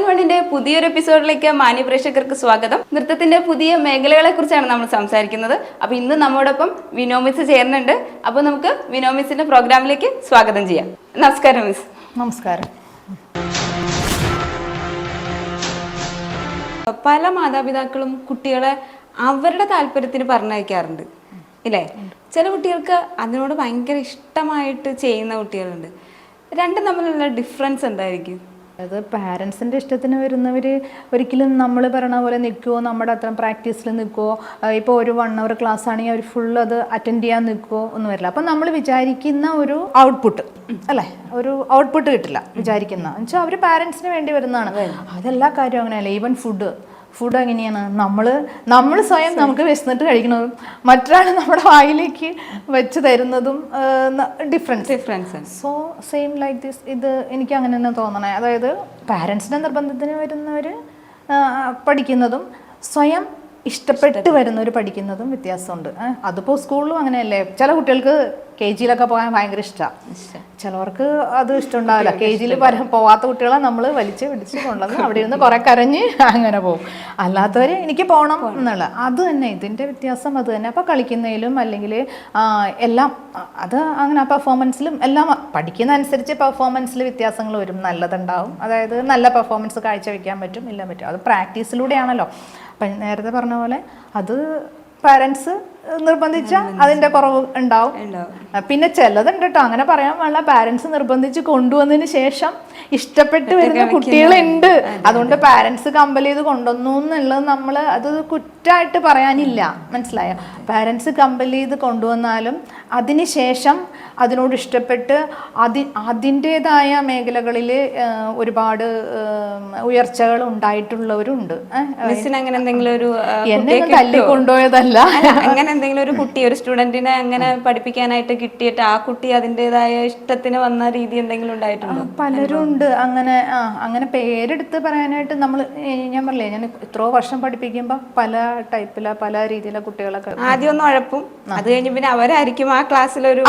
മണിന്റെ പുതിയൊരു എപ്പിസോഡിലേക്ക് മാന്യ പ്രേക്ഷകർക്ക് സ്വാഗതം. നൃത്തത്തിന്റെ പുതിയ മേഖലകളെ കുറിച്ചാണ് നമ്മൾ സംസാരിക്കുന്നത്. അപ്പൊ ഇന്ന് നമ്മോടൊപ്പം വിനോ മിസ് ചേർന്നുണ്ട്. അപ്പൊ നമുക്ക് വിനോ മിസിന്റെ പ്രോഗ്രാമിലേക്ക് സ്വാഗതം ചെയ്യാം. നമസ്കാരം മിസ്. നമസ്കാരം. പല മാതാപിതാക്കളും കുട്ടികളെ അവരുടെ താല്പര്യത്തിന് പറഞ്ഞയക്കാറുണ്ട് ഇല്ലേ? ചില കുട്ടികൾക്ക് അതിനോട് ഭയങ്കര ഇഷ്ടമായിട്ട് ചെയ്യുന്ന കുട്ടികളുണ്ട്. രണ്ടും തമ്മിലുള്ള ഡിഫറൻസ് എന്തായിരിക്കും? അത് പാരൻസിൻ്റെ ഇഷ്ടത്തിന് വരുന്നവർ ഒരിക്കലും നമ്മൾ പറയണ പോലെ നിൽക്കുമോ, നമ്മുടെ അത്ര പ്രാക്ടീസിൽ നിൽക്കുമോ, ഇപ്പോൾ ഒരു 1 hour ക്ലാസ് ആണെങ്കിൽ അവർ ഫുൾ അത് അറ്റൻഡ് ചെയ്യാൻ നിൽക്കുമോ ഒന്നും വരില്ല. അപ്പം നമ്മൾ വിചാരിക്കുന്ന ഒരു ഔട്ട്പുട്ട് അല്ലേ, ഒരു ഔട്ട്പുട്ട് കിട്ടില്ല വിചാരിക്കുന്ന വെച്ചാൽ അവർ പാരൻസിന് വേണ്ടി വരുന്നതാണ്. അതെല്ലാ കാര്യവും അങ്ങനെയല്ല. ഈവൻ ഫുഡ് എങ്ങനെയാണ്, നമ്മൾ സ്വയം നമുക്ക് വിശന്നിട്ട് കഴിക്കുന്നതും മറ്റൊരാൾ നമ്മുടെ വായിലേക്ക് വെച്ച് തരുന്നതും difference. So same like this. ഇത് എനിക്ക് അങ്ങനെ തന്നെ തോന്നണേ. അതായത് പാരൻസിൻ്റെ നിർബന്ധത്തിന് വരുന്നവർ പഠിക്കുന്നതും സ്വയം ഇഷ്ടപ്പെട്ട് വരുന്നവർ പഠിക്കുന്നതും വ്യത്യാസമുണ്ട്. അതിപ്പോൾ സ്കൂളിലും അങ്ങനെയല്ലേ. ചില കുട്ടികൾക്ക് KG പോകാൻ ഭയങ്കര ഇഷ്ടമാണ്, ചിലവർക്ക് അത് ഇഷ്ടമുണ്ടാവില്ല. KG പോവാത്ത കുട്ടികളെ നമ്മൾ വലിച്ച് പിടിച്ച് കൊണ്ടുവന്ന് അവിടെ ഇരുന്ന് കുറെ കരഞ്ഞ് അങ്ങനെ പോകും. അല്ലാത്തവർ എനിക്ക് പോകണം എന്നുള്ള അത് തന്നെ. ഇതിൻ്റെ വ്യത്യാസം അത് തന്നെ. അപ്പോൾ കളിക്കുന്നതിലും അല്ലെങ്കിൽ എല്ലാം അത് അങ്ങനെ പെർഫോമൻസിലും എല്ലാം പഠിക്കുന്ന അനുസരിച്ച് പെർഫോമൻസിൽ വ്യത്യാസങ്ങൾ വരും. നല്ലതുണ്ടാവും, അതായത് നല്ല പെർഫോമൻസ് കാഴ്ചവെക്കാൻ പറ്റും, ഇല്ല പറ്റും. അത് പ്രാക്ടീസിലൂടെയാണല്ലോ. അപ്പം നേരത്തെ പറഞ്ഞ പോലെ അത് പാരൻസ് നിർബന്ധിച്ചാൽ അതിൻ്റെ കുറവ് ഉണ്ടാവും. പിന്നെ ചിലതുണ്ട് കേട്ടോ, അങ്ങനെ പറയാൻ പാടില്ല. പാരൻസ് നിർബന്ധിച്ച് കൊണ്ടുവന്നതിന് ശേഷം ഇഷ്ടപ്പെട്ട് വരുന്ന കുട്ടികളുണ്ട്. അതുകൊണ്ട് പാരൻസ് കമ്പൽ ചെയ്ത് കൊണ്ടുവന്നു എന്നുള്ളത് നമ്മൾ അത് കുറ്റമായിട്ട് പറയാനില്ല, മനസ്സിലായോ? പാരൻസ് കമ്പൽ ചെയ്ത് കൊണ്ടുവന്നാലും അതിന് ശേഷം അതിനോട് ഇഷ്ടപ്പെട്ട് അതിൻ്റെതായ മേഖലകളിൽ ഒരുപാട് ഉയർച്ചകൾ ഉണ്ടായിട്ടുള്ളവരുണ്ട്. എന്നെ തല്ലി കൊണ്ടുപോയതല്ല. അങ്ങനെ എന്തെങ്കിലും ഒരു കുട്ടി, ഒരു സ്റ്റുഡന്റിനെ അങ്ങനെ പഠിപ്പിക്കാനായിട്ട് കിട്ടിയിട്ട് ആ കുട്ടി അതിൻ്റെതായ ഇഷ്ടത്തിന് വന്ന രീതി എന്തെങ്കിലും ഉണ്ടായിട്ടുണ്ടോ? പലരും ഉണ്ട് അങ്ങനെ. അങ്ങനെ പേരെടുത്ത് പറയാനായിട്ട് ഞാൻ പറഞ്ഞില്ലേ, ഞാൻ ഇത്രയോ വർഷം പഠിപ്പിക്കുമ്പോൾ പല ടൈപ്പിലെ പല രീതിയിലെ കുട്ടികളൊക്കെ ആദ്യം ഒന്ന് ഉഴപ്പും, അത് കഴിഞ്ഞ് പിന്നെ അവരായിരിക്കും ആ ക്ലാസ്സിലൊരു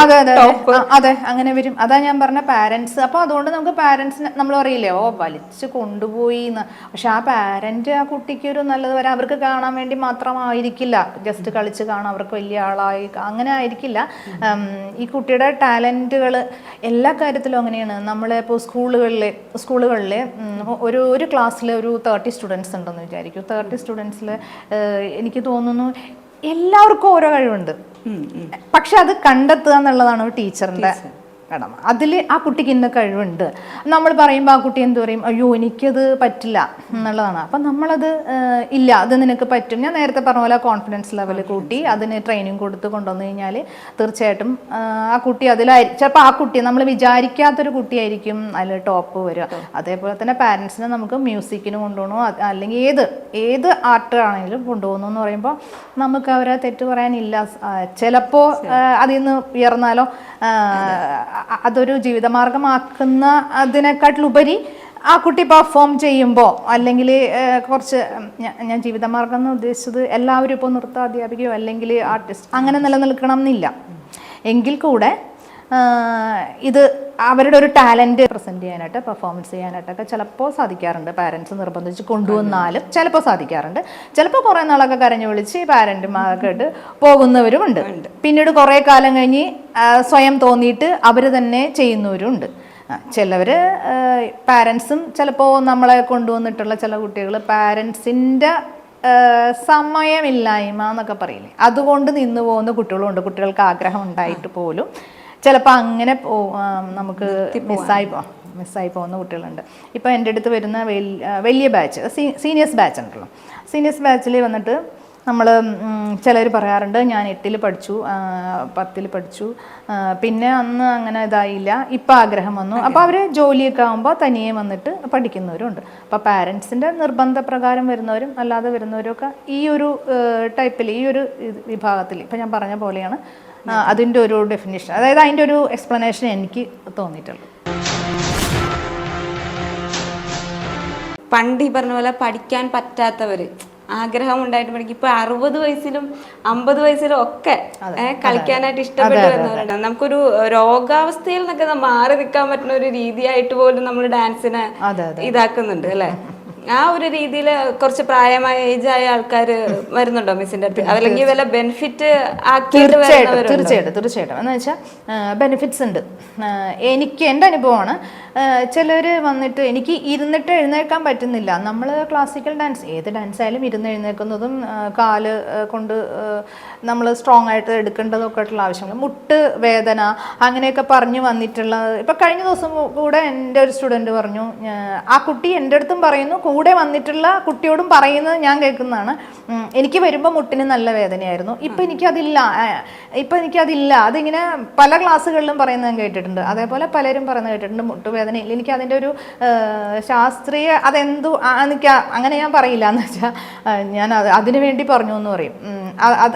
അതെ അങ്ങനെ വരും. അതാ ഞാൻ പറഞ്ഞ പാരൻസ്. അപ്പോൾ അതുകൊണ്ട് നമുക്ക് പാരൻസിന് നമ്മൾ പറയില്ലേ, വലിച്ച് കൊണ്ടുപോയി എന്ന്. പക്ഷെ ആ പാരന്റ് ആ കുട്ടിക്ക് ഒരു നല്ലത് വരെ അവർക്ക് കാണാൻ വേണ്ടി മാത്രമായിരിക്കില്ല, ജസ്റ്റ് കളിച്ച് കാണാൻ, അവർക്ക് വലിയ ആളായി അങ്ങനെ ആയിരിക്കില്ല. ഈ കുട്ടിയുടെ ടാലൻറ്റുകൾ എല്ലാ കാര്യത്തിലും അങ്ങനെയാണ്. നമ്മളിപ്പോൾ സ്കൂളുകളിൽ ഒരു ക്ലാസ്സിൽ ഒരു 30 സ്റ്റുഡൻസ് ഉണ്ടെന്ന് വിചാരിക്കും. 30 സ്റ്റുഡൻസിൽ എനിക്ക് തോന്നുന്നു എല്ലാവർക്കും ഓരോ കഴിവുണ്ട്. പക്ഷെ അത് കണ്ടെത്തുക എന്നുള്ളതാണ് ഒരു ടീച്ചറിൻ്റെ കടമ. അതിൽ ആ കുട്ടിക്ക് ഇന്ന കഴിവുണ്ട് നമ്മൾ പറയുമ്പോൾ ആ കുട്ടി എന്ത് പറയും, അയ്യോ എനിക്കത് പറ്റില്ല എന്നുള്ളതാണ്. അപ്പം നമ്മളത് ഇല്ല, അത് നിനക്ക് പറ്റും. ഞാൻ നേരത്തെ പറഞ്ഞ പോലെ കോൺഫിഡൻസ് ലെവൽ കൂട്ടി അതിന് ട്രെയിനിങ് കൊടുത്ത് കൊണ്ടുവന്നു കഴിഞ്ഞാൽ തീർച്ചയായിട്ടും ആ കുട്ടി ചിലപ്പോൾ ആ കുട്ടി നമ്മൾ വിചാരിക്കാത്തൊരു കുട്ടിയായിരിക്കും അതിൽ ടോപ്പ് വരിക. അതേപോലെ തന്നെ പാരൻസിനെ നമുക്ക് മ്യൂസിക്കിന് കൊണ്ടുപോകണോ അല്ലെങ്കിൽ ഏത് ആർട്ട് ആണെങ്കിലും കൊണ്ടുപോകുന്നു എന്ന് പറയുമ്പോൾ നമുക്ക് അവരെ തെറ്റ് പറയാനില്ല. ചിലപ്പോൾ അതിൽ നിന്ന് ഉയർന്നാലോ അതൊരു ജീവിതമാർഗമാക്കുന്ന അതിനെക്കാട്ടിലുപരി ആ കുട്ടി പെർഫോം ചെയ്യുമ്പോൾ അല്ലെങ്കിൽ കുറച്ച് ഞാൻ ജീവിതമാർഗം എന്ന് ഉദ്ദേശിച്ചത് എല്ലാവരും ഇപ്പോൾ നൃത്താധ്യാപികയോ അല്ലെങ്കിൽ ആർട്ടിസ്റ്റ് അങ്ങനെ നിലനിൽക്കണം എന്നില്ല. എങ്കിൽ കൂടെ ഇത് അവരുടെ ഒരു ടാലൻറ്റ് പ്രസൻറ്റ് ചെയ്യാനായിട്ട് പെർഫോമൻസ് ചെയ്യാനായിട്ടൊക്കെ ചിലപ്പോൾ സാധിക്കാറുണ്ട്. പാരൻസ് നിർബന്ധിച്ച് കൊണ്ടുവന്നാലും ചിലപ്പോൾ സാധിക്കാറുണ്ട്. ചിലപ്പോൾ കുറേ നാളൊക്കെ കരഞ്ഞു വിളിച്ച് പാരൻറ്റുമാരൊക്കെ ആയിട്ട് പോകുന്നവരുമുണ്ട്. പിന്നീട് കുറേ കാലം കഴിഞ്ഞ് സ്വയം തോന്നിയിട്ട് അവർ തന്നെ ചെയ്യുന്നവരുമുണ്ട്. ചിലവർ പാരൻസും ചിലപ്പോൾ നമ്മളെ കൊണ്ടുവന്നിട്ടുള്ള ചില കുട്ടികൾ പാരൻസിൻ്റെ സമയമില്ലായ്മ എന്നൊക്കെ പറയില്ലേ, അതുകൊണ്ട് നിന്ന് പോകുന്ന കുട്ടികളുണ്ട്. കുട്ടികൾക്ക് ആഗ്രഹം ഉണ്ടായിട്ട് പോലും ചിലപ്പോൾ അങ്ങനെ നമുക്ക് മിസ്സായി പോകുന്ന കുട്ടികളുണ്ട്. ഇപ്പോൾ എൻ്റെ അടുത്ത് വരുന്ന വലിയ ബാച്ച് സീനിയേഴ്സ് ബാച്ച് ഉണ്ടല്ലോ, സീനിയേഴ്സ് ബാച്ചിൽ വന്നിട്ട് നമ്മൾ ചിലർ പറയാറുണ്ട്, ഞാൻ 8ൽ പഠിച്ചു, 10ൽ പഠിച്ചു, പിന്നെ അന്ന് അങ്ങനെ ഇതായില്ല, ഇപ്പം ആഗ്രഹം വന്നു. അപ്പോൾ അവർ ജോലിയൊക്കെ ആകുമ്പോൾ തനിയെ വന്നിട്ട് പഠിക്കുന്നവരുണ്ട്. അപ്പോൾ പാരൻസിൻ്റെ നിർബന്ധപ്രകാരം വരുന്നവരും അല്ലാതെ വരുന്നവരും ഒക്കെ ഈ ഒരു ടൈപ്പിൽ, ഈ ഒരു വിഭാഗത്തിൽ ഇപ്പം ഞാൻ പറഞ്ഞ പോലെയാണ് അതിൻ്റെ ഒരു ഡെഫിനിഷൻ, അതായത് അതിൻ്റെ ഒരു എക്സ്പ്ലനേഷൻ എനിക്ക് തോന്നിയിട്ടുള്ളൂ. പണ്ട് ഈ പറഞ്ഞ പോലെ പഠിക്കാൻ പറ്റാത്തവർ, ആഗ്രഹം ഉണ്ടായിട്ട് പഠിക്കും, ഇപ്പൊ 60 വയസ്സിലും 50 വയസ്സിലും ഒക്കെ കളിക്കാനായിട്ട് ഇഷ്ടപ്പെട്ടു വരുന്നവരുണ്ട്. നമുക്കൊരു രോഗാവസ്ഥയിൽ നിന്നൊക്കെ മാറി നിൽക്കാൻ പറ്റുന്ന ഒരു രീതിയായിട്ട് പോലും നമ്മൾ ഡാൻസിനെ ഇതാക്കുന്നുണ്ട് അല്ലെ. ആ ഒരു രീതിയിൽ കുറച്ച് പ്രായമായ ഏജ് ആയ ആൾക്കാർ വരുന്നുണ്ടോ മിസ്സിന്റെ അടുത്ത്, അല്ലെങ്കിൽ വല്ല ബെനിഫിറ്റ് തീർച്ചയായിട്ടും എന്ന് വെച്ചാൽ ബെനിഫിറ്റ്സ് ഉണ്ട്. എനിക്ക് എൻ്റെ അനുഭവമാണ്. ചിലർ വന്നിട്ട് എനിക്ക് ഇരുന്നിട്ട് എഴുന്നേൽക്കാൻ പറ്റുന്നില്ല. നമ്മൾ ക്ലാസിക്കൽ ഡാൻസ്, ഏത് ഡാൻസ് ആയാലും ഇരുന്ന് എഴുന്നേൽക്കുന്നതും കാല് കൊണ്ട് നമ്മൾ സ്ട്രോങ് ആയിട്ട് എടുക്കേണ്ടതൊക്കെ ആയിട്ടുള്ള ആവശ്യങ്ങൾ, മുട്ട് വേദന അങ്ങനെയൊക്കെ പറഞ്ഞു വന്നിട്ടുള്ള. ഇപ്പം കഴിഞ്ഞ ദിവസം കൂടെ എൻ്റെ ഒരു സ്റ്റുഡൻറ്റ് പറഞ്ഞു, ആ കുട്ടി എൻ്റെ അടുത്തും പറയുന്നു, കൂടെ വന്നിട്ടുള്ള കുട്ടിയോടും പറയുന്നത് ഞാൻ കേൾക്കുന്നതാണ്, എനിക്ക് വരുമ്പോൾ മുട്ടിന് നല്ല വേദനയായിരുന്നു, ഇപ്പം എനിക്കതില്ല. അതിങ്ങനെ പല ക്ലാസ്സുകളിലും പറയുന്നത് ഞാൻ കേട്ടിട്ടുണ്ട്. അതേപോലെ പലരും പറയുന്നത് കേട്ടിട്ടുണ്ട് മുട്ടുവേദനയില്ല. എനിക്ക് അതിൻ്റെ ഒരു ശാസ്ത്രീയ അതെന്തു എനിക്ക് അങ്ങനെ ഞാൻ പറയില്ല എന്ന് വെച്ചാൽ ഞാൻ അതിനു വേണ്ടി പറഞ്ഞു എന്ന് പറയും.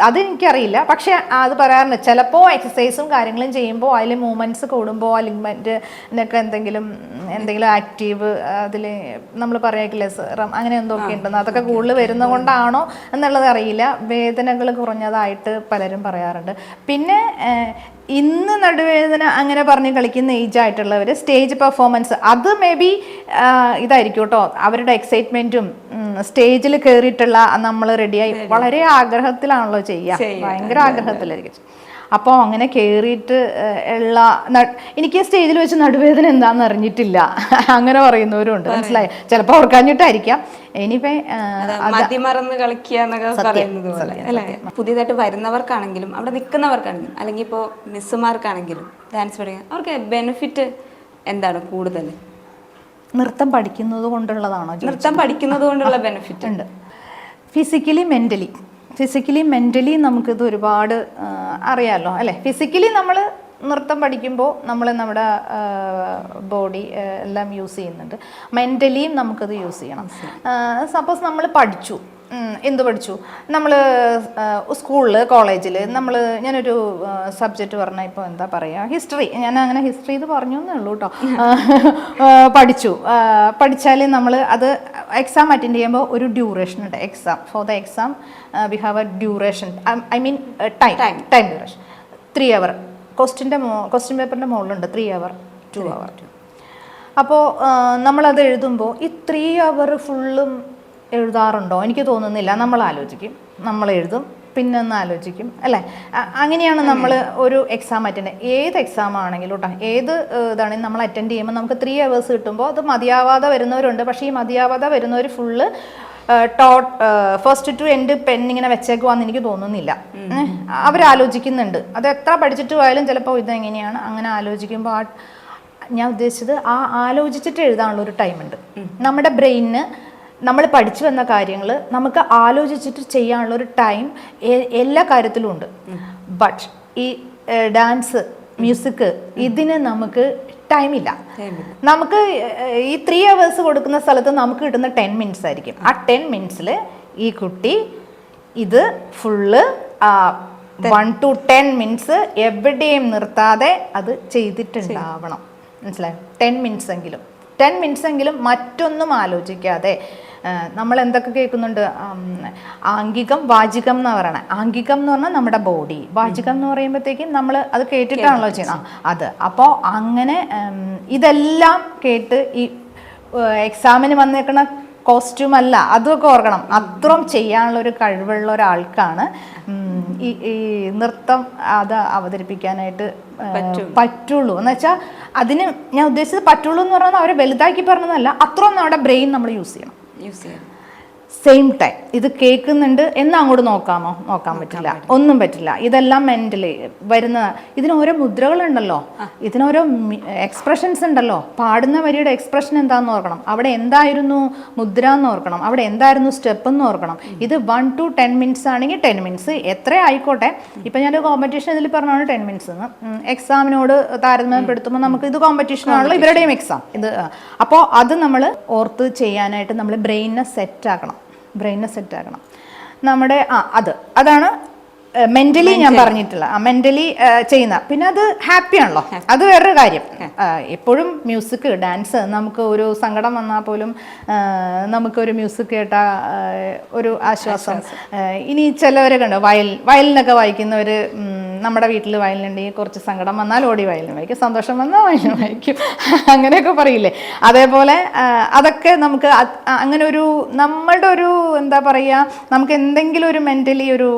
അതെനിക്കറിയില്ല. പക്ഷെ അത് പറയാറുണ്ട്, ചിലപ്പോൾ എക്സസൈസും കാര്യങ്ങളും ചെയ്യുമ്പോൾ അതിൽ മൂവ്മെൻറ്റ്സ് കൂടുമ്പോൾ ലിഗ്മെൻറ്റിനൊക്കെ എന്തെങ്കിലും ആക്റ്റീവ് അതിൽ നമ്മൾ പറയാക്കില്ലേ സെറം അങ്ങനെ എന്തൊക്കെ ഉണ്ടെന്ന്, അതൊക്കെ കൂടുതൽ വരുന്നത് കൊണ്ടാണോ എന്നുള്ളത് അറിയില്ല. വേദനകൾ കുറഞ്ഞതായിട്ട് പലരും പറയാറുണ്ട്. പിന്നെ ഇന്ന് നടുവേദന അങ്ങനെ പറഞ്ഞ് കളിക്കുന്ന ഏജ് ആയിട്ടുള്ളവർ സ്റ്റേജ് പെർഫോമൻസ്, അത് മേ ബി ഇതായിരിക്കും കേട്ടോ, അവരുടെ എക്സൈറ്റ്മെൻറ്റും സ്റ്റേജിൽ കയറിയിട്ടുള്ള നമ്മൾ റെഡിയായി വളരെ ആഗ്രഹത്തിലാണല്ലോ ചെയ്യുക, ഭയങ്കര ആഗ്രഹത്തിലായിരിക്കും. അപ്പോൾ അങ്ങനെ കയറിയിട്ട് ഉള്ള എനിക്ക് സ്റ്റേജിൽ വെച്ച് നടുവേദന എന്താണെന്ന് അറിഞ്ഞിട്ടില്ല അങ്ങനെ പറയുന്നവരും ഉണ്ട്. മനസ്സിലായി? ചിലപ്പോൾ ഓർക്കാഞ്ഞിട്ടായിരിക്കാം. മതിമറന്ന് കളിക്കുക എന്നൊക്കെ പറയുന്നത് പോലെ അല്ലേ. പുതിയതായിട്ട് വരുന്നവർക്കാണെങ്കിലും അവിടെ നിൽക്കുന്നവർക്കാണെങ്കിലും അല്ലെങ്കിൽ ഇപ്പോൾ മിസ്സുമാർക്കാണെങ്കിലും ഡാൻസ് പഠിക്കാൻ അവർക്ക് ബെനിഫിറ്റ് എന്താണ് കൂടുതൽ? നൃത്തം പഠിക്കുന്നത് കൊണ്ടുള്ളതാണോ? നൃത്തം പഠിക്കുന്നത് കൊണ്ടുള്ള ബെനിഫിറ്റ് ഉണ്ട്. ഫിസിക്കലി മെൻ്റലി നമുക്കിത് ഒരുപാട് അറിയാമല്ലോ അല്ലേ. ഫിസിക്കലി നമ്മൾ നൃത്തം പഠിക്കുമ്പോൾ നമ്മൾ നമ്മുടെ ബോഡി എല്ലാം യൂസ് ചെയ്യുന്നുണ്ട്. മെൻ്റലിയും നമുക്കത് യൂസ് ചെയ്യണം. സപ്പോസ് നമ്മൾ പഠിച്ചു, എന്ത് പഠിച്ചു, നമ്മൾ സ്കൂളിൽ കോളേജിൽ ഞാനൊരു സബ്ജക്റ്റ് പറഞ്ഞാൽ ഇപ്പോൾ എന്താ പറയുക, ഹിസ്റ്ററി, ഞാൻ അങ്ങനെ ഹിസ്റ്ററി ഇത് പറഞ്ഞു എന്നേ ഉള്ളൂ കേട്ടോ. പഠിച്ചാൽ നമ്മൾ അത് എക്സാം അറ്റൻഡ് ചെയ്യുമ്പോൾ ഒരു ഡ്യൂറേഷൻ ഉണ്ട്. For the exam we have A duration, I mean time duration 3 hour. Question പേപ്പറിൻ്റെ മുകളിലുണ്ട് 3 hour 2 hour. അപ്പോൾ നമ്മളത് എഴുതുമ്പോൾ ഈ 3 hour ഫുള്ളും എഴുതാറുണ്ടോ? എനിക്ക് തോന്നുന്നില്ല. നമ്മൾ ആലോചിക്കും, നമ്മൾ എഴുതും, പിന്നെ ഒന്ന് ആലോചിക്കും അല്ലേ. അങ്ങനെയാണ് നമ്മൾ ഒരു എക്സാം ഏത് എക്സാം ആണെങ്കിലും കേട്ടോ, ഏത് ഇതാണെങ്കിലും നമ്മൾ അറ്റൻഡ് ചെയ്യുമ്പോൾ നമുക്ക് 3 hours കിട്ടുമ്പോൾ അത് മതിയാവാതെ വരുന്നവരുണ്ട്. പക്ഷേ ഈ മതിയാവാതെ വരുന്നവർ ഫുള്ള് ഫസ്റ്റ് ടു എൻഡ് പെന്നിങ്ങനെ വെച്ചേക്കുവാന്ന് എനിക്ക് തോന്നുന്നില്ല. അവരാലോചിക്കുന്നുണ്ട്. അത് എത്ര പഠിച്ചിട്ട് പോയാലും ചിലപ്പോൾ ഇതെങ്ങനെയാണ് അങ്ങനെ ആലോചിക്കുമ്പോൾ ഞാൻ ഉദ്ദേശിച്ചത് ആലോചിച്ചിട്ട് എഴുതാനുള്ള ഒരു ടൈമുണ്ട്. നമ്മുടെ ബ്രെയിനിന് നമ്മൾ പഠിച്ചു വന്ന കാര്യങ്ങൾ നമുക്ക് ആലോചിച്ചിട്ട് ചെയ്യാനുള്ള ഒരു ടൈം എല്ലാ കാര്യത്തിലും ഉണ്ട്. ബട്ട് ഈ ഡാൻസ്, മ്യൂസിക്, ഇതിന് നമുക്ക് ടൈമില്ല. നമുക്ക് ഈ 3 hours കൊടുക്കുന്ന സ്ഥലത്ത് നമുക്ക് കിട്ടുന്ന 10 minutes ആയിരിക്കും. ആ 10 minutes ഈ കുട്ടി ഇത് ഫുള്ള് 1 to 10 minutes എവിടെയും നിർത്താതെ അത് ചെയ്തിട്ടുണ്ടാവണം. മനസ്സിലായോ? 10 minutes എങ്കിലും മറ്റൊന്നും ആലോചിക്കാതെ. നമ്മൾ എന്തൊക്കെ കേൾക്കുന്നുണ്ട്, ആംഗികം വാചികം എന്ന് പറയണത്. ആംഗികം എന്ന് പറഞ്ഞാൽ നമ്മുടെ ബോഡി, വാചികം എന്ന് പറയുമ്പോഴത്തേക്കും നമ്മൾ അത് കേട്ടിട്ടാണല്ലോ ചെയ്യുന്നത്. അത് അപ്പോൾ അങ്ങനെ ഇതെല്ലാം കേട്ട് ഈ എക്സാമിന് വന്നേക്കണ കോസ്റ്റ്യൂം അല്ല, അതൊക്കെ ഓർക്കണം. അത്രയും ചെയ്യാനുള്ള ഒരു കഴിവുള്ള ഒരാൾക്കാണ് ഈ നൃത്തം അത് അവതരിപ്പിക്കാനായിട്ട് പറ്റുള്ളൂ. എന്ന് വെച്ചാൽ അതിന് ഞാൻ ഉദ്ദേശിച്ചത് പറ്റുള്ളൂ എന്ന് പറഞ്ഞാൽ അവരെ വലുതാക്കി പറഞ്ഞതല്ല, അത്രയും നമ്മുടെ ബ്രെയിൻ നമ്മൾ യൂസ് ചെയ്യണം. സെയിം ടൈം ഇത് കേൾക്കുന്നുണ്ട് എന്നാൽ അങ്ങോട്ട് നോക്കാൻ പറ്റില്ല, ഒന്നും പറ്റില്ല. ഇതെല്ലാം മെന്റലി വരുന്ന, ഇതിന് ഓരോ മുദ്രകളുണ്ടല്ലോ, ഇതിനോരോ എക്സ്പ്രഷൻസ് ഉണ്ടല്ലോ. പാടുന്ന വരിയുടെ എക്സ്പ്രഷൻ എന്താന്ന് ഓർക്കണം, അവിടെ എന്തായിരുന്നു മുദ്ര എന്ന് ഓർക്കണം, അവിടെ എന്തായിരുന്നു സ്റ്റെപ്പ് എന്ന് ഓർക്കണം. ഇത് 1 to 10 minutes ആണെങ്കിൽ 10 minutes എത്ര ആയിക്കോട്ടെ. ഇപ്പം ഞാനൊരു കോമ്പറ്റീഷൻ ഇതിൽ പറഞ്ഞാണ് 10 minutes എന്ന്. എക്സാമിനോട് താരതമ്യപ്പെടുത്തുമ്പോൾ നമുക്ക് ഇത് കോമ്പറ്റീഷൻ ആണല്ലോ, ഇവരുടെയും എക്സാം ഇത്. അപ്പോൾ അത് നമ്മൾ ഓർത്ത് ചെയ്യാനായിട്ട് നമ്മൾ ബ്രെയിനിനെ സെറ്റ് ആക്കണം. നമ്മുടെ അതാണ് മെന്റലി ഞാൻ പറഞ്ഞിട്ടുള്ള മെന്റലി ചെയ്യുന്ന. പിന്നെ അത് ഹാപ്പി ആണല്ലോ, അത് വേറൊരു കാര്യം. എപ്പോഴും മ്യൂസിക്, ഡാൻസ്, നമുക്ക് ഒരു സങ്കടം വന്നാൽ പോലും നമുക്കൊരു മ്യൂസിക് കേട്ടാൽ ഒരു ആശ്വാസം. ഇനി ചിലവരെ കണ്ടോ വയലിനൊക്കെ വായിക്കുന്നവർ നമ്മുടെ വീട്ടിൽ വയലിൻ ഉണ്ടെങ്കിൽ കുറച്ച് സങ്കടം വന്നാൽ ഓടി വയലിൻ വായിക്കും, സന്തോഷം വന്നാൽ വയലിൻ വായിക്കും, അങ്ങനെയൊക്കെ പറയില്ലേ. അതേപോലെ അതൊക്കെ നമുക്ക് അങ്ങനെ ഒരു നമ്മളുടെ ഒരു എന്താ പറയുക, നമുക്ക് എന്തെങ്കിലും ഒരു മെൻ്റലി ഒരു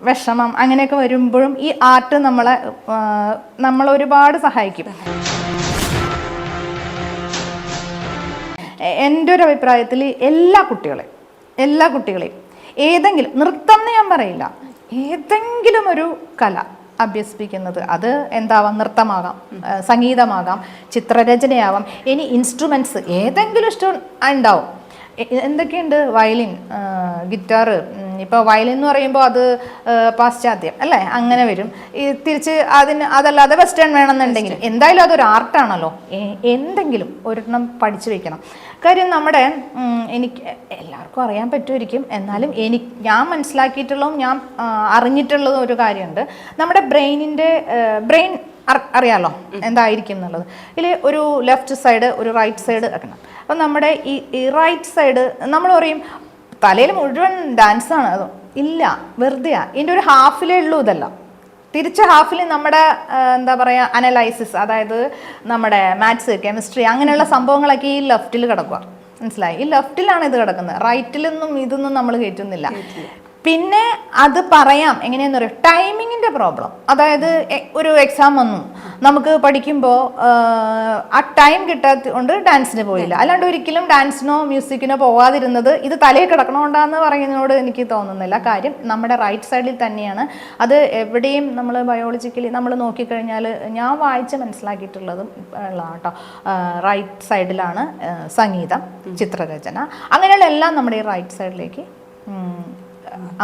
വിഷമം അങ്ങനെയൊക്കെ വരുമ്പോഴും ഈ ആർട്ട് നമ്മളെ ഒരുപാട് സഹായിക്കും. എൻ്റെ ഒരു അഭിപ്രായത്തിൽ എല്ലാ കുട്ടികളെയും ഏതെങ്കിലും നൃത്തം എന്ന് ഞാൻ പറയില്ല, ഏതെങ്കിലും ഒരു കല അഭ്യസിപ്പിക്കുന്നത്, അത് എന്താവാം, നൃത്തമാകാം, സംഗീതമാകാം, ചിത്രരചനയാവാം, ഇനി ഇൻസ്ട്രുമെൻറ്റ്സ് ഏതെങ്കിലും ഇഷ്ടം ഉണ്ടാവും. എന്തൊക്കെയുണ്ട്, വയലിൻ, ഗിറ്റാർ. ഇപ്പോൾ വയലിൻ എന്ന് പറയുമ്പോൾ അത് പാശ്ചാത്യം അല്ലേ, അങ്ങനെ വരും. തിരിച്ച് അതല്ലാതെ വെസ്റ്റേൺ വേണമെന്നുണ്ടെങ്കിൽ എന്തായാലും അതൊരു ആർട്ടാണല്ലോ. എന്തെങ്കിലും ഒരെണ്ണം പഠിച്ചു വെക്കണം. കാര്യം നമ്മുടെ എനിക്ക് എല്ലാവർക്കും അറിയാൻ പറ്റുമായിരിക്കും, എന്നാലും ഞാൻ മനസ്സിലാക്കിയിട്ടുള്ളതും ഞാൻ അറിഞ്ഞിട്ടുള്ളതും ഒരു കാര്യമുണ്ട്. നമ്മുടെ ബ്രെയിൻ അറിയാലോ എന്തായിരിക്കും എന്നുള്ളത്. ഇതിൽ ഒരു ലെഫ്റ്റ് സൈഡ് ഒരു റൈറ്റ് സൈഡ് ആക്കണം. അപ്പം നമ്മുടെ ഈ റൈറ്റ് സൈഡ് നമ്മൾ പറയും തലയിൽ മുഴുവൻ ഡാൻസാണ്, അതോ ഇല്ല, വെറുതെയാ. ഇതിൻ്റെ ഒരു ഹാഫിലേ ഉള്ളൂ ഇതെല്ലാം. തിരിച്ച് ഹാഫിൽ നമ്മുടെ എന്താ പറയുക അനലൈസിസ്, അതായത് നമ്മുടെ മാത്സ്, കെമിസ്ട്രി അങ്ങനെയുള്ള സംഭവങ്ങളൊക്കെ ഈ ലെഫ്റ്റിൽ കിടക്കുക. മനസ്സിലായി? ഈ ലെഫ്റ്റിലാണ് ഇത് കിടക്കുന്നത്, റൈറ്റിലൊന്നും ഇതൊന്നും നമ്മൾ കയറ്റുന്നില്ല. പിന്നെ അത് പറയാം എങ്ങനെയാന്ന് പറയും, ടൈമിങ്ങിൻ്റെ പ്രോബ്ലം. അതായത് ഒരു എക്സാം വന്നു, നമുക്ക് പഠിക്കുമ്പോൾ ആ ടൈം കിട്ടാത്ത കൊണ്ട് ഡാൻസിന് പോയില്ല. അല്ലാണ്ട് ഒരിക്കലും ഡാൻസിനോ മ്യൂസിക്കിനോ പോവാതിരുന്നത് ഇത് തലയിൽ കിടക്കണോണ്ടാന്ന് പറയുന്നതിനോട് എനിക്ക് തോന്നുന്നില്ല. കാര്യം നമ്മുടെ റൈറ്റ് സൈഡിൽ തന്നെയാണ് അത്. എവിടെയും നമ്മൾ ബയോളജിക്കലി നമ്മൾ നോക്കിക്കഴിഞ്ഞാൽ ഞാൻ വായിച്ച് മനസ്സിലാക്കിയിട്ടുള്ളതും കേട്ടോ, റൈറ്റ് സൈഡിലാണ് സംഗീതം, ചിത്രരചന, അങ്ങനെയുള്ള എല്ലാം നമ്മുടെ ഈ റൈറ്റ് സൈഡിലേക്ക്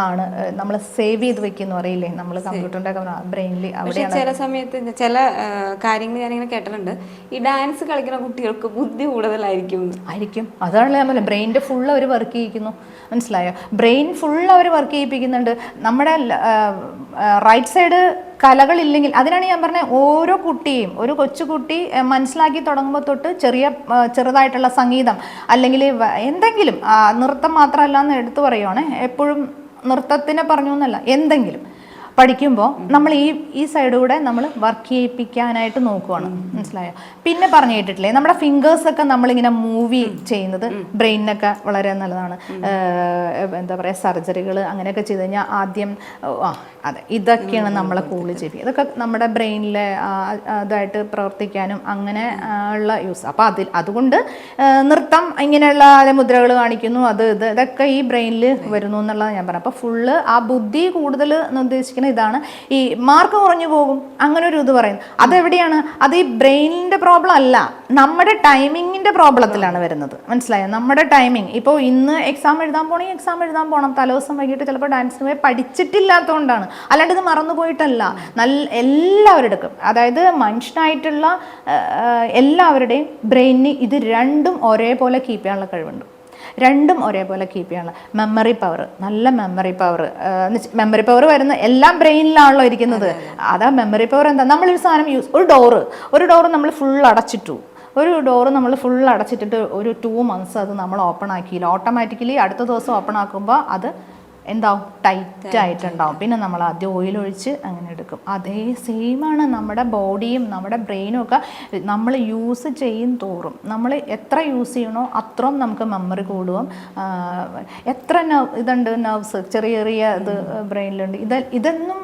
ആണ് നമ്മൾ സേവ് ചെയ്ത് വെക്കുന്നു, അറിയില്ലേ, നമ്മൾ കമ്പ്യൂട്ടറിന്റെ ബ്രെയിനിൽ. അവിടെ ചില സമയത്ത് ചില കാര്യങ്ങൾ ഞാനിങ്ങനെ കേട്ടിട്ടുണ്ട്, ഈ ഡാൻസ് കളിക്കുന്ന കുട്ടികൾക്ക് ബുദ്ധി കൂടുതലായിരിക്കും. അതാണ് ഞാൻ പറഞ്ഞത്, ബ്രെയിനിന്റെ ഫുള്ള് അവർ വർക്ക് ചെയ്യിക്കുന്നു. മനസ്സിലായോ? ബ്രെയിൻ ഫുള്ള് അവർ വർക്ക് ചെയ്യിപ്പിക്കുന്നുണ്ട്. നമ്മുടെ റൈറ്റ് സൈഡ് കലകളില്ലെങ്കിൽ, അതിനാണ് ഞാൻ പറഞ്ഞത്, ഓരോ കുട്ടിയും ഒരു കൊച്ചുകുട്ടി മനസ്സിലാക്കി തുടങ്ങുമ്പോൾ തൊട്ട് ചെറുതായിട്ടുള്ള സംഗീതം അല്ലെങ്കിൽ എന്തെങ്കിലും, നൃത്തം മാത്രമല്ല എന്ന് എടുത്തു പറയുവാണ്, എപ്പോഴും നൃത്തത്തിനെ പറഞ്ഞു എന്നല്ല, എന്തെങ്കിലും പഠിക്കുമ്പോൾ നമ്മൾ ഈ സൈഡിലൂടെ നമ്മൾ വർക്ക് ചെയ്യിപ്പിക്കാനായിട്ട് നോക്കുവാണ്. മനസ്സിലായോ? പിന്നെ പറഞ്ഞു കേട്ടിട്ടില്ലേ, നമ്മുടെ ഫിംഗേഴ്സൊക്കെ നമ്മളിങ്ങനെ മൂവി ചെയ്യുന്നത് ബ്രെയിനിനൊക്കെ വളരെ നല്ലതാണ്. എന്താ പറയുക, സർജറികൾ അങ്ങനെയൊക്കെ ചെയ്ത് കഴിഞ്ഞാൽ ആദ്യം അതെ ഇതൊക്കെയാണ് നമ്മളെ കൂടുതൽ ചെയ്യിപ്പിക്കുക. ഇതൊക്കെ നമ്മുടെ ബ്രെയിനിലെ ഇതായിട്ട് പ്രവർത്തിക്കാനും അങ്ങനെ ഉള്ള യൂസ്. അപ്പോൾ അതുകൊണ്ട് നൃത്തം ഇങ്ങനെയുള്ള മുദ്രകൾ കാണിക്കുന്നു, ഇതൊക്കെ ഈ ബ്രെയിനിൽ വരുന്നു എന്നുള്ളത് ഞാൻ പറഞ്ഞു. അപ്പോൾ ഫുള്ള് ആ ബുദ്ധി കൂടുതൽ എന്ന് ഉദ്ദേശിക്കുന്നത് ഇതാണ്. ഈ മാർക്ക് കുറഞ്ഞു പോകും അങ്ങനെ ഒരു ഇത് പറയുന്നത്, അതെവിടെയാണ്? അത് ഈ ബ്രെയിനിന്റെ പ്രോബ്ലം അല്ല, നമ്മുടെ ടൈമിങ്ങിന്റെ പ്രോബ്ലത്തിലാണ് വരുന്നത്. മനസ്സിലായോ? നമ്മുടെ ടൈമിങ്. ഇപ്പോൾ ഇന്ന് എക്സാം എഴുതാൻ പോകണം, തലേദിവസം വൈകിട്ട് ചിലപ്പോൾ ഡാൻസിന് പോയി പഠിച്ചിട്ടില്ലാത്തതുകൊണ്ടാണ്, അല്ലാണ്ട് ഇത് മറന്നുപോയിട്ടല്ല. എല്ലാവരുടെയും, അതായത് മനുഷ്യനായിട്ടുള്ള എല്ലാവരുടെയും ബ്രെയിനിന് ഇത് രണ്ടും ഒരേപോലെ കീപ്പ് ചെയ്യാനുള്ള കഴിവുണ്ട്. രണ്ടും ഒരേപോലെ കീപ്പ് ചെയ്യാനുള്ള മെമ്മറി പവർ, നല്ല മെമ്മറി പവർ വരുന്ന എല്ലാം ബ്രെയിനിലാണല്ലോ ഇരിക്കുന്നത്. അതാ മെമ്മറി പവർ. എന്താ, നമ്മളൊരു സാധനം ഒരു ഡോറ് നമ്മൾ ഫുൾ അടച്ചിട്ടു, ഒരു 2 months അത് നമ്മൾ ഓപ്പൺ ആക്കിയില്ല, ഓട്ടോമാറ്റിക്കലി അടുത്ത ദിവസം ഓപ്പൺ ആക്കുമ്പോൾ അത് എന്താവും, ടൈറ്റ് ആയിട്ടുണ്ടാവും. പിന്നെ നമ്മൾ ആദ്യം ഓയിൽ ഒഴിച്ച് അങ്ങനെ എടുക്കും. അതേ സെയിമാണ് നമ്മുടെ ബോഡിയും നമ്മുടെ ബ്രെയിനും ഒക്കെ. നമ്മൾ യൂസ് ചെയ്യും തോറും, നമ്മൾ എത്ര യൂസ് ചെയ്യണോ അത്രയും നമുക്ക് മെമ്മറി കൂടും. എത്ര ഇതുണ്ട്, നെർവ്സ് ചെറിയ ഇത് ബ്രെയിനിലുണ്ട്. ഇതൊന്നും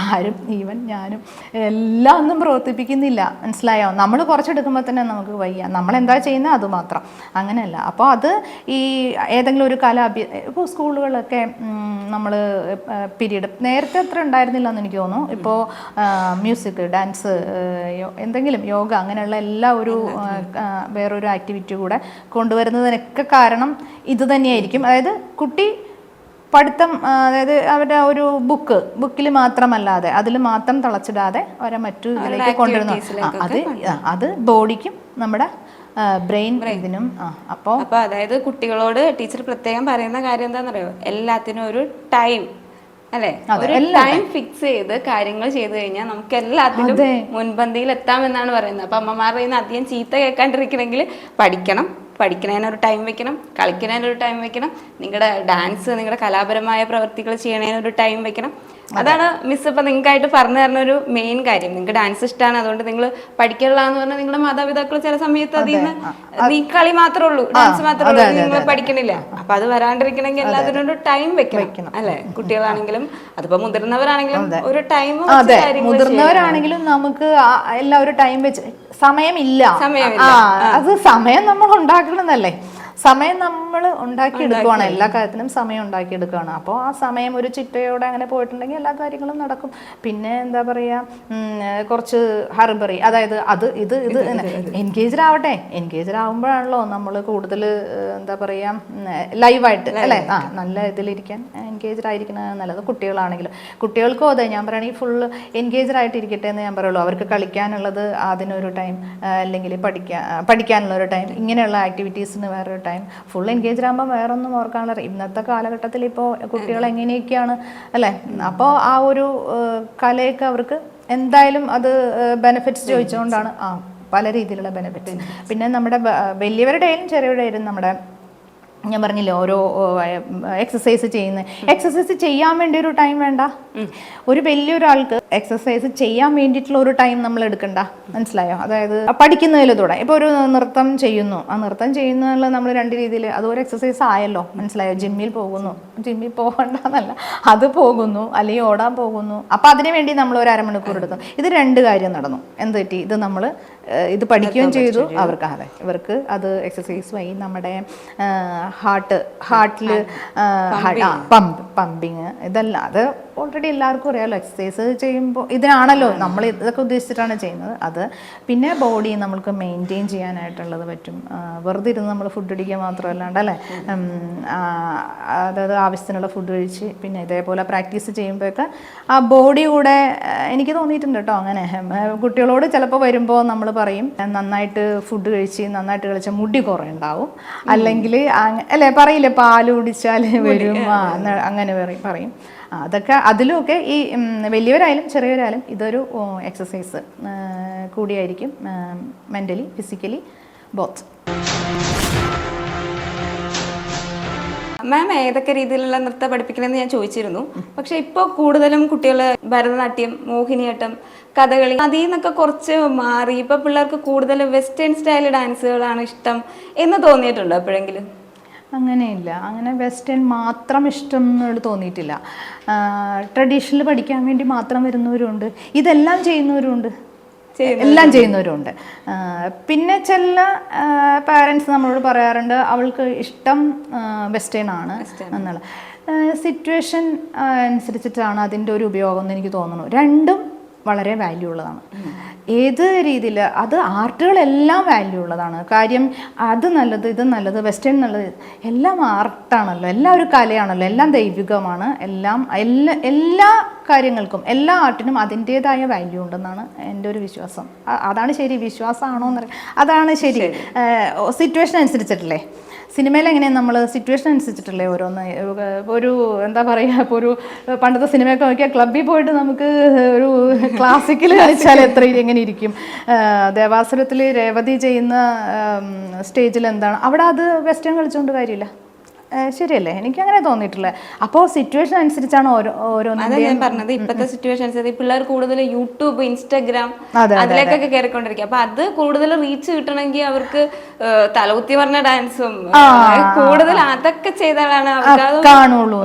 ആരും, ഈവൻ ഞാനും എല്ലാം ഒന്നും പ്രവർത്തിപ്പിക്കുന്നില്ല. മനസ്സിലായോ? നമ്മൾ കുറച്ചെടുക്കുമ്പോൾ തന്നെ നമുക്ക് വയ്യ, നമ്മളെന്താ ചെയ്യുന്നത് അത് മാത്രം, അങ്ങനെയല്ല. അപ്പോൾ അത് ഈ ഏതെങ്കിലും ഒരു കല ഇപ്പോൾ സ്കൂളുകളിലൊക്കെ നമ്മൾ പീരീഡ് നേരത്തെ അത്ര ഉണ്ടായിരുന്നില്ല എന്ന് എനിക്ക് തോന്നുന്നു. ഇപ്പോൾ മ്യൂസിക്, ഡാൻസ്, എന്തെങ്കിലും യോഗ അങ്ങനെയുള്ള എല്ലാ ഒരു വേറൊരു ആക്ടിവിറ്റി കൂടെ കൊണ്ടുവരുന്നതിനൊക്കെ കാരണം ഇത് തന്നെയായിരിക്കും. അതായത് കുട്ടി പഠിത്തം, അതായത് അവരുടെ ഒരു ബുക്കിൽ മാത്രമല്ലാതെ അതിൽ മാത്രം തളച്ചിടാതെ അവരെ മറ്റു ഇതിലേക്ക് കൊണ്ടുവരുന്നു. അത് ബോഡിക്കും നമ്മുടെ ബ്രെയിൻ ഇതിനും. അപ്പോൾ അതായത് കുട്ടികളോട് ടീച്ചർ പ്രത്യേകം പറയുന്ന കാര്യം എന്താണെന്നറിയോ, എല്ലാത്തിനും ഒരു ടൈം അല്ലെ, ഒരു ടൈം ഫിക്സ് ചെയ്ത് കാര്യങ്ങൾ ചെയ്തു കഴിഞ്ഞാൽ നമുക്ക് എല്ലാത്തിനും മുൻപന്തിയിൽ എത്താമെന്നാണ് പറയുന്നത്. അപ്പൊ അമ്മമാരുടെ അധികം ചീത്ത കേൾക്കാണ്ടിരിക്കണമെങ്കിൽ പഠിക്കണം, പഠിക്കുന്നതിനൊരു ടൈം വെക്കണം, കളിക്കുന്നതിനൊരു ടൈം വെക്കണം, നിങ്ങളുടെ ഡാൻസ്, നിങ്ങളുടെ കലാപരമായ പ്രവർത്തികൾ ചെയ്യണതിനൊരു ടൈം വെക്കണം. അതാണ് മിസ് ഇപ്പം നിങ്ങൾക്കായിട്ട് പറഞ്ഞു തരുന്ന ഒരു മെയിൻ കാര്യം. നിങ്ങൾക്ക് ഡാൻസ് ഇഷ്ടമാണ്, അതുകൊണ്ട് നിങ്ങൾ പഠിക്കലാന്ന് പറഞ്ഞാൽ നിങ്ങളുടെ മാതാപിതാക്കൾ ചില സമയത്ത് അതിൽ നിന്ന് നീ കളി മാത്രമേ ഉള്ളൂ, ഡാൻസ് മാത്രമേ ഉള്ളൂ, നിങ്ങൾ പഠിക്കണില്ല. അപ്പൊ അത് വരാണ്ടിരിക്കണമെങ്കിൽ എല്ലാത്തിനും ഒരു ടൈം വെക്കണം അല്ലെ? കുട്ടികളാണെങ്കിലും അതിപ്പോ മുതിർന്നവരാണെങ്കിലും ഒരു ടൈം, മുതിർന്നവരാണെങ്കിലും നമുക്ക് എല്ലാവരും ടൈം വെച്ച് സമയമില്ല. അത് സമയം നമ്മൾ ഉണ്ടാക്കണമെന്നല്ലേ, സമയം നമ്മൾ ഉണ്ടാക്കിയെടുക്കുവാണ്, എല്ലാ കാര്യത്തിനും സമയം ഉണ്ടാക്കിയെടുക്കുകയാണ്. അപ്പോൾ ആ സമയം ഒരു ചിട്ടയോടെ അങ്ങനെ പോയിട്ടുണ്ടെങ്കിൽ എല്ലാ കാര്യങ്ങളും നടക്കും. പിന്നെ എന്താ പറയുക, കുറച്ച് ഹർബറി, അതായത് ഇത് എൻഗേജ്ഡ് ആവട്ടെ. എൻഗേജ്ഡ് ആവുമ്പോഴാണല്ലോ നമ്മൾ കൂടുതൽ എന്താ പറയുക ലൈവായിട്ട് അല്ലേ, നല്ല ഇതിലിരിക്കാൻ എൻഗേജ്ഡ് ആയിരിക്കുന്നത് നല്ലത്. കുട്ടികളാണെങ്കിലും കുട്ടികൾക്കും അതെ, ഞാൻ പറയുകയാണെങ്കിൽ ഫുള്ള് എൻഗേജ്ഡ് ആയിട്ടിരിക്കട്ടെ എന്ന് ഞാൻ പറയുള്ളൂ. അവർക്ക് കളിക്കാനുള്ളത് അതിനൊരു ടൈം, അല്ലെങ്കിൽ പഠിക്കാനുള്ളൊരു ടൈം, ഇങ്ങനെയുള്ള ആക്ടിവിറ്റീസിന് വേറൊരു ടൈം. ഫുൾ എൻഗേജ് ആകുമ്പോൾ വേറെ ഒന്നും ഓർക്കാനുള്ള ഇന്നത്തെ കാലഘട്ടത്തിൽ ഇപ്പോൾ കുട്ടികൾ എങ്ങനെയൊക്കെയാണ് അല്ലേ. അപ്പോൾ ആ ഒരു കലയൊക്കെ അവർക്ക് എന്തായാലും അത് ബെനിഫിറ്റ്സ് ചോദിച്ചുകൊണ്ടാണ് പല രീതിയിലുള്ള ബെനിഫിറ്റ്സ്. പിന്നെ നമ്മുടെ വലിയവരുടെയും ചെറിയവരുടെയും നമ്മുടെ ഞാൻ പറഞ്ഞില്ലേ ഓരോ എക്സസൈസ് ചെയ്യാൻ വേണ്ടി ഒരു ടൈം വേണ്ട. ഒരു വലിയൊരാൾക്ക് എക്സസൈസ് ചെയ്യാൻ വേണ്ടിയിട്ടുള്ള ഒരു ടൈം നമ്മൾ എടുക്കണ്ട, മനസ്സിലായോ? അതായത് പഠിക്കുന്നതിലൂടെ ഇപ്പോൾ ഒരു നൃത്തം ചെയ്യുന്നു, ആ നൃത്തം ചെയ്യുന്നതിൽ നമ്മൾ രണ്ട് രീതിയിൽ അതൊരു എക്സസൈസ് ആയല്ലോ, മനസ്സിലായോ? ജിമ്മിൽ പോകണ്ടെന്നല്ല, അത് പോകുന്നു, അല്ലെങ്കിൽ ഓടാൻ പോകുന്നു. അപ്പം അതിനു വേണ്ടി നമ്മൾ ഒരു അരമണിക്കൂർ എടുക്കും. ഇത് രണ്ട് കാര്യം നടന്നു. എന്ത് പറ്റി? ഇത് നമ്മൾ ഇത് പഠിക്കുകയും ചെയ്തു, ഇവർക്ക് അത് എക്സസൈസ് വഴി നമ്മുടെ ഹാർട്ടിൽ പമ്പിങ് ഇതെല്ലാം അത് ഓൾറെഡി എല്ലാവർക്കും അറിയാമല്ലോ. എക്സസൈസ് ചെയ്യുമ്പോൾ ഇതിനാണല്ലോ നമ്മൾ ഇതൊക്കെ ഉദ്ദേശിച്ചിട്ടാണ് ചെയ്യുന്നത്. അത് പിന്നെ ബോഡി നമ്മൾക്ക് മെയിൻറ്റെയിൻ ചെയ്യാനായിട്ടുള്ളത് പറ്റും. വെറുതെ ഇരുന്ന് നമ്മൾ ഫുഡ് അടിക്കുക മാത്രമല്ലാണ്ട് അല്ലേ, അതായത് ആവശ്യത്തിനുള്ള ഫുഡ് കഴിച്ച് പിന്നെ ഇതേപോലെ പ്രാക്ടീസ് ചെയ്യുമ്പോഴൊക്കെ ആ ബോഡി കൂടെ എനിക്ക് തോന്നിയിട്ടുണ്ട് കേട്ടോ. അങ്ങനെ കുട്ടികളോട് ചിലപ്പോൾ വരുമ്പോൾ നമ്മൾ പറയും നന്നായിട്ട് ഫുഡ് കഴിച്ച് നന്നായിട്ട് കളിച്ചാൽ മുടി കുറേ ഉണ്ടാവും, അല്ലെങ്കിൽ അല്ലേ പറയില്ലേ പാല് കുടിച്ചാൽ വരും, അങ്ങനെ പറയും. അതൊക്കെ അതിലുമൊക്കെ ഈ വലിയവരായാലും ചെറിയവരായാലും ഇതൊരു എക്സസൈസ് കൂടിയായിരിക്കും, മെൻ്റലി ഫിസിക്കലി ബോത്ത്. മാം ഏതൊക്കെ രീതിയിലുള്ള നൃത്തം പഠിപ്പിക്കണമെന്ന് ഞാൻ ചോദിച്ചിരുന്നു. പക്ഷെ ഇപ്പോൾ കൂടുതലും കുട്ടികൾ ഭരതനാട്യം, മോഹിനിയാട്ടം, കഥകളി അതിൽ നിന്നൊക്കെ കുറച്ച് മാറി ഇപ്പൊ പിള്ളേർക്ക് കൂടുതൽ വെസ്റ്റേൺ സ്റ്റൈൽ ഡാൻസുകളാണ് ഇഷ്ടം എന്ന് തോന്നിയിട്ടുണ്ടോ എപ്പോഴെങ്കിലും? അങ്ങനെയില്ല, അങ്ങനെ വെസ്റ്റേൺ മാത്രം ഇഷ്ടം എന്നുള്ളത് തോന്നിയിട്ടില്ല. ട്രഡീഷണൽ പഠിക്കാൻ വേണ്ടി മാത്രം വരുന്നവരുണ്ട്, ഇതെല്ലാം ചെയ്യുന്നവരുണ്ട്, എല്ലാം ചെയ്യുന്നവരുണ്ട്. പിന്നെ ചില പാരൻസ് നമ്മളോട് പറയാറുണ്ട് അവൾക്ക് ഇഷ്ടം വെസ്റ്റേൺ ആണ് എന്നുള്ള. സിറ്റുവേഷൻ അനുസരിച്ചിട്ടാണ് അതിൻ്റെ ഒരു ഉപയോഗം എന്ന് എനിക്ക് തോന്നുന്നു. രണ്ടും വളരെ വാല്യൂ ഉള്ളതാണ്. ഏത് രീതിയിൽ അത് ആർട്ടുകളെല്ലാം വാല്യൂ ഉള്ളതാണ്. കാര്യം അത് നല്ലത്, ഇത് നല്ലത്, വെസ്റ്റേൺ നല്ലത്, എല്ലാം ആർട്ടാണല്ലോ, എല്ലാം ഒരു കലയാണല്ലോ, എല്ലാം ദൈവികമാണ്. എല്ലാ കാര്യങ്ങൾക്കും എല്ലാ ആർട്ടിനും അതിൻ്റേതായ വാല്യൂ ഉണ്ടെന്നാണ് എൻ്റെ ഒരു വിശ്വാസം. അതാണ് ശരി. വിശ്വാസമാണോ എന്നറിയാം, അതാണ് ശരി. സിറ്റുവേഷൻ അനുസരിച്ചിട്ടല്ലേ സിനിമയിൽ എങ്ങനെയാണ് നമ്മൾ സിറ്റുവേഷൻ അനുസരിച്ചിട്ടല്ലേ ഓരോന്ന്. ഒരു എന്താ പറയുക, ഇപ്പോൾ ഒരു പണ്ടത്തെ സിനിമയൊക്കെ നോക്കിയാൽ ക്ലബ്ബിൽ പോയിട്ട് നമുക്ക് ഒരു ക്ലാസിക്കൽ കളിച്ചാൽ എങ്ങനെ ഇരിക്കും. ദേവാസുരത്തിൽ രേവതി ചെയ്യുന്ന സ്റ്റേജിൽ എന്താണ് അവിടെ, അത് വെസ്റ്റേൺ കളിച്ചുകൊണ്ട് കാര്യമില്ല. ശരിയല്ലേ? എനിക്ക് അങ്ങനെ തോന്നിയിട്ടില്ല. അപ്പോൾ സിറ്റുവേഷൻ അനുസരിച്ചാണ് ഓരോന്നും ഞാൻ പറഞ്ഞത്. ഇപ്പോഴത്തെ സിറ്റുവേഷൻ അനുസരിച്ച് പിള്ളേർ കൂടുതൽ യൂട്യൂബ്, ഇൻസ്റ്റാഗ്രാം അതിലേക്കൊക്കെ കയറിക്കൊണ്ടിരിക്കുക. അപ്പൊ അത് കൂടുതൽ റീച്ച് കിട്ടണമെങ്കിൽ അവർക്ക് തലകുത്തി പറഞ്ഞ ഡാൻസും കൂടുതൽ അതൊക്കെ ചെയ്താലാണ് അവർക്ക്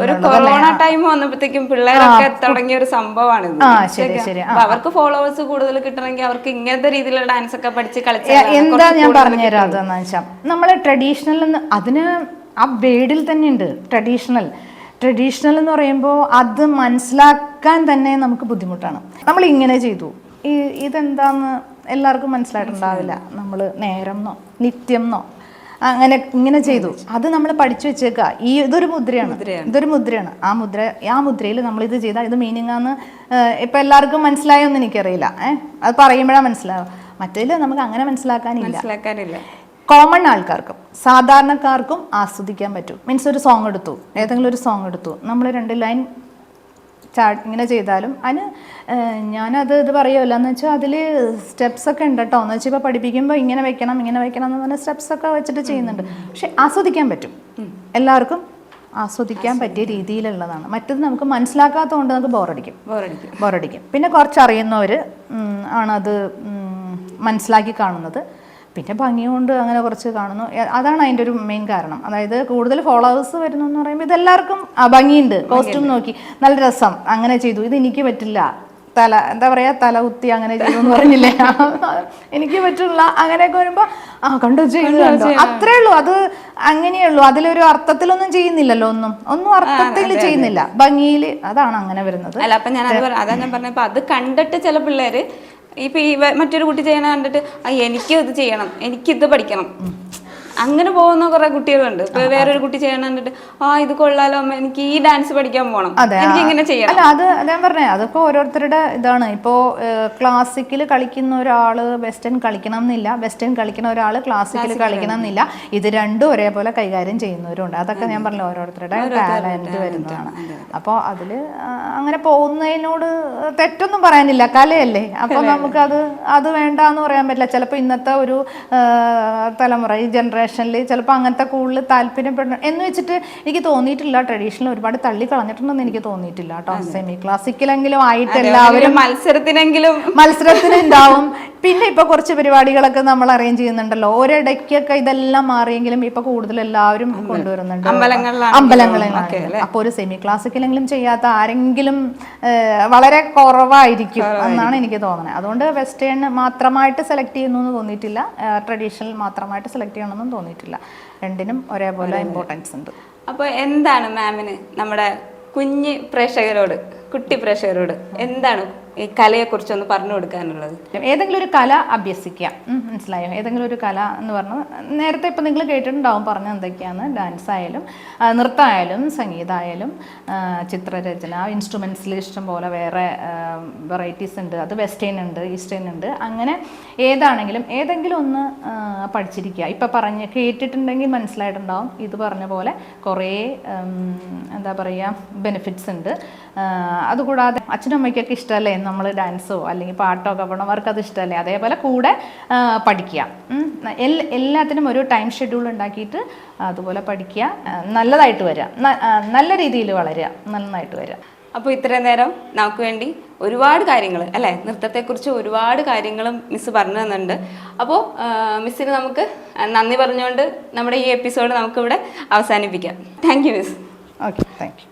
ഒരു കൊറോണ ടൈം വന്നപ്പോഴത്തേക്കും പിള്ളേരൊക്കെ തുടങ്ങിയ ഒരു സംഭവമാണ്. അപ്പൊ അവർക്ക് ഫോളോവേഴ്സ് കൂടുതൽ കിട്ടണമെങ്കിൽ അവർക്ക് ഇങ്ങനത്തെ രീതിയിലുള്ള ഡാൻസ് ഒക്കെ പഠിച്ച് കളിച്ചാൽ എന്താ ഞാൻ പറഞ്ഞുതരാം. അതെന്ന് വെച്ചാൽ നമ്മളെ ട്രഡീഷണൽ അതിന് ആ വേർഡിൽ തന്നെയുണ്ട് ട്രഡീഷണൽ എന്ന് പറയുമ്പോൾ അത് മനസ്സിലാക്കാൻ തന്നെ നമുക്ക് ബുദ്ധിമുട്ടാണ്. നമ്മൾ ഇങ്ങനെ ചെയ്തു, ഇതെന്താന്ന് എല്ലാവർക്കും മനസ്സിലായിട്ടുണ്ടാവില്ല. നമ്മൾ നേരംന്നോ നിത്യംന്നോ അങ്ങനെ ഇങ്ങനെ ചെയ്തു, അത് നമ്മൾ പഠിച്ചു വെച്ചേക്കുക. ഇതൊരു മുദ്രയാണ്. ആ മുദ്രയിൽ നമ്മളിത് ചെയ്താൽ ഇത് മീനിങ്ങാന്ന് ഇപ്പം എല്ലാവർക്കും മനസ്സിലായോന്ന് എനിക്കറിയില്ല. അത് പറയുമ്പോഴാണ് മനസ്സിലാവും. മറ്റേതിൽ നമുക്ക് അങ്ങനെ മനസ്സിലാക്കാനില്ല. കോമൺ ആൾക്കാർക്കും സാധാരണക്കാർക്കും ആസ്വദിക്കാൻ പറ്റും. മീൻസ് ഒരു സോങ് എടുത്തു, ഏതെങ്കിലും ഒരു സോങ് എടുത്തു, നമ്മൾ 2 ലൈൻ ഇങ്ങനെ ചെയ്താലും അതിന് ഞാനത് ഇത് പറയുമല്ലോ എന്ന് വെച്ചാൽ അതിൽ സ്റ്റെപ്സൊക്കെ ഉണ്ട് കേട്ടോ എന്ന് വെച്ചാൽ ഇപ്പോൾ പഠിപ്പിക്കുമ്പോൾ ഇങ്ങനെ വെക്കണം എന്ന് പറഞ്ഞ സ്റ്റെപ്സൊക്കെ വെച്ചിട്ട് ചെയ്യുന്നുണ്ട്. പക്ഷെ ആസ്വദിക്കാൻ പറ്റും, എല്ലാവർക്കും ആസ്വദിക്കാൻ പറ്റിയ രീതിയിലുള്ളതാണ്. മറ്റത് നമുക്ക് മനസ്സിലാക്കാത്തതുകൊണ്ട് നമുക്ക് ബോറടിക്കും. പിന്നെ കുറച്ചറിയുന്നവർ ആണത് മനസ്സിലാക്കി കാണുന്നത്, പിന്നെ ഭംഗി കൊണ്ട് അങ്ങനെ കുറച്ച് കാണുന്നു. അതാണ് അതിൻ്റെ ഒരു മെയിൻ കാരണം. അതായത് കൂടുതൽ ഫോളോവേഴ്സ് വരുന്നു എന്ന് പറയുമ്പോൾ ഇതെല്ലാവർക്കും ഭംഗിയുണ്ട്, കോസ്റ്റ്യൂം നോക്കി നല്ല രസം അങ്ങനെ ചെയ്തു, ഇത് എനിക്ക് പറ്റില്ല, എന്താ പറയുക തല കുത്തി അങ്ങനെ ചെയ്തു എന്ന് പറഞ്ഞില്ലേ, എനിക്ക് പറ്റില്ല അങ്ങനെയൊക്കെ വരുമ്പോൾ കണ്ടു ചെയ്തു കണ്ടോ, അത്രേ ഉള്ളൂ. അത് അങ്ങനെയുള്ളൂ, അതിലൊരു അർത്ഥത്തിലൊന്നും ചെയ്യുന്നില്ലല്ലോ, ഒന്നും അർത്ഥത്തിൽ ചെയ്യുന്നില്ല, ഭംഗിയിൽ. അതാണ് അങ്ങനെ വരുന്നത്. അല്ല അപ്പൊ ഞാൻ അതാ ഞാൻ പറഞ്ഞപ്പോ അത് കണ്ടിട്ട് ചില പിള്ളേര് ഇപ്പൊ ഈ മറ്റൊരു കുട്ടി ചെയ്യണ കണ്ടിട്ട് എനിക്കും ഇത് ചെയ്യണം, എനിക്കിത് പഠിക്കണം, അങ്ങനെ പോകുന്ന കുറെ കുട്ടികളുണ്ട്. ഇപ്പൊ വേറൊരു കുട്ടി ചെയ്യണ കണ്ടിട്ട് ഇത് കൊള്ളാലോ അമ്മ, എനിക്ക് ഈ ഡാൻസ് പഠിക്കാൻ പോകണം, എനിക്ക് ഇങ്ങനെ ചെയ്യണം. അല്ല അത് ഞാൻ പറഞ്ഞേ, അതൊക്കെ ഓരോരുത്തരുടെ ഇതാണ്. ഇപ്പോ ക്ലാസിക്കൽ കളിക്കുന്ന ഒരാള് വെസ്റ്റേൺ കളിക്കണം എന്നില്ല, വെസ്റ്റേൺ കളിക്കുന്ന ഒരാള് ക്ലാസിക്കൽ കളിക്കണം എന്നില്ല. ഇത് രണ്ടും ഒരേപോലെ കൈകാര്യം ചെയ്യുന്നവരുണ്ട്. അതൊക്കെ ഞാൻ പറഞ്ഞില്ല, ഓരോരുത്തരുടെ ടാലന്റ് വരുന്നതാണ്. അപ്പോൾ അതില് അങ്ങനെ പോകുന്നതിനോട് തെറ്റൊന്നും പറയാനില്ല, കലയല്ലേ. അപ്പൊ നമുക്കത് അത് വേണ്ടാന്ന് പറയാൻ പറ്റില്ല. ചിലപ്പോൾ ഇന്നത്തെ ഒരു തലമുറ, ഈ ജനറേഷനിൽ ചിലപ്പോൾ അങ്ങനത്തെ കൂടുതൽ താല്പര്യപ്പെടണം എന്ന് വെച്ചിട്ട് എനിക്ക് തോന്നിയിട്ടില്ല. ട്രഡീഷണൽ ഒരുപാട് തള്ളി കളഞ്ഞിട്ടുണ്ടെന്ന് എനിക്ക് തോന്നിയിട്ടില്ല കേട്ടോ. സെമി ക്ലാസിക്കലെങ്കിലും ആയിട്ട് എല്ലാവരും മത്സരത്തിനുണ്ടാവും. പിന്നെ ഇപ്പൊ കുറച്ച് പരിപാടികളൊക്കെ നമ്മൾ അറേഞ്ച് ചെയ്യുന്നുണ്ടല്ലോ. ഒരിടയ്ക്കൊക്കെ ഇതെല്ലാം മാറിയെങ്കിലും ഇപ്പൊ കൂടുതൽ എല്ലാവരും കൊണ്ടുവരുന്നുണ്ട് അമ്പലങ്ങളിലാണ്. അപ്പൊ ഒരു സെമി ക്ലാസിക്കലെങ്കിലും ചെയ്യാത്ത ആരെങ്കിലും വളരെ കുറവായിരിക്കും എന്നാണ് എനിക്ക് തോന്നുന്നത്. അതുകൊണ്ട് വെസ്റ്റേൺ മാത്രമായിട്ട് സെലക്ട് ചെയ്യുന്നു എന്ന് തോന്നിയിട്ടില്ല, ട്രഡീഷണൽ മാത്രമായിട്ട് സെലക്ട് ചെയ്യണമെന്നും തോന്നിയിട്ടില്ല. രണ്ടിനും ഒരേപോലെ ഇമ്പോർട്ടൻസ് ഉണ്ട്. അപ്പോൾ എന്താണ് മാമിന് നമ്മുടെ കുട്ടി പ്രേക്ഷകരോട് എന്താണ് ഈ കലയെക്കുറിച്ചൊന്ന് പറഞ്ഞു കൊടുക്കാനുള്ളത്? ഏതെങ്കിലും ഒരു കല അഭ്യസിക്കുക, മനസ്സിലായോ? ഏതെങ്കിലും ഒരു കല എന്ന് പറഞ്ഞാൽ നേരത്തെ ഇപ്പം നിങ്ങൾ കേട്ടിട്ടുണ്ടാവും പറഞ്ഞ എന്തൊക്കെയാണ്. ഡാൻസ് ആയാലും നൃത്തമായാലും സംഗീതമായാലും ചിത്രരചന, ഇൻസ്ട്രുമെൻറ്റ്സിൽ ഇഷ്ടം പോലെ വേറെ വെറൈറ്റീസ് ഉണ്ട്. അത് വെസ്റ്റേൺ ഉണ്ട്, ഈസ്റ്റേൺ ഉണ്ട്. അങ്ങനെ ഏതെങ്കിലും ഒന്ന് പഠിച്ചിരിക്കുക. ഇപ്പം കേട്ടിട്ടുണ്ടെങ്കിൽ മനസ്സിലായിട്ടുണ്ടാവും. ഇത് പറഞ്ഞ പോലെ കുറേ എന്താ പറയുക ബെനിഫിറ്റ്സ് ഉണ്ട്. അതുകൂടാതെ അച്ഛനും അമ്മയ്ക്കൊക്കെ ഇഷ്ടമല്ലേ നമ്മൾ ഡാൻസോ അല്ലെങ്കിൽ പാട്ടോ ഒക്കെ പോകണം, അവർക്ക് അത് ഇഷ്ടമല്ലേ. അതേപോലെ കൂടെ പഠിക്കുക, എല്ലാത്തിനും ഒരു ടൈം ഷെഡ്യൂൾ ഉണ്ടാക്കിയിട്ട് അതുപോലെ പഠിക്കുക, നല്ലതായിട്ട് വരിക, നല്ല രീതിയിൽ വളരുക, നന്നായിട്ട് വരിക. അപ്പോൾ ഇത്രയും നേരം നമുക്ക് വേണ്ടി ഒരുപാട് കാര്യങ്ങൾ അല്ലേ, നൃത്തത്തെക്കുറിച്ച് ഒരുപാട് കാര്യങ്ങളും മിസ് പറഞ്ഞു തന്നിട്ടുണ്ട്. അപ്പോൾ മിസ്സിന് നമുക്ക് നന്ദി പറഞ്ഞുകൊണ്ട് നമ്മുടെ ഈ എപ്പിസോഡ് നമുക്കിവിടെ അവസാനിപ്പിക്കാം. Thank you miss. Okay, thank you.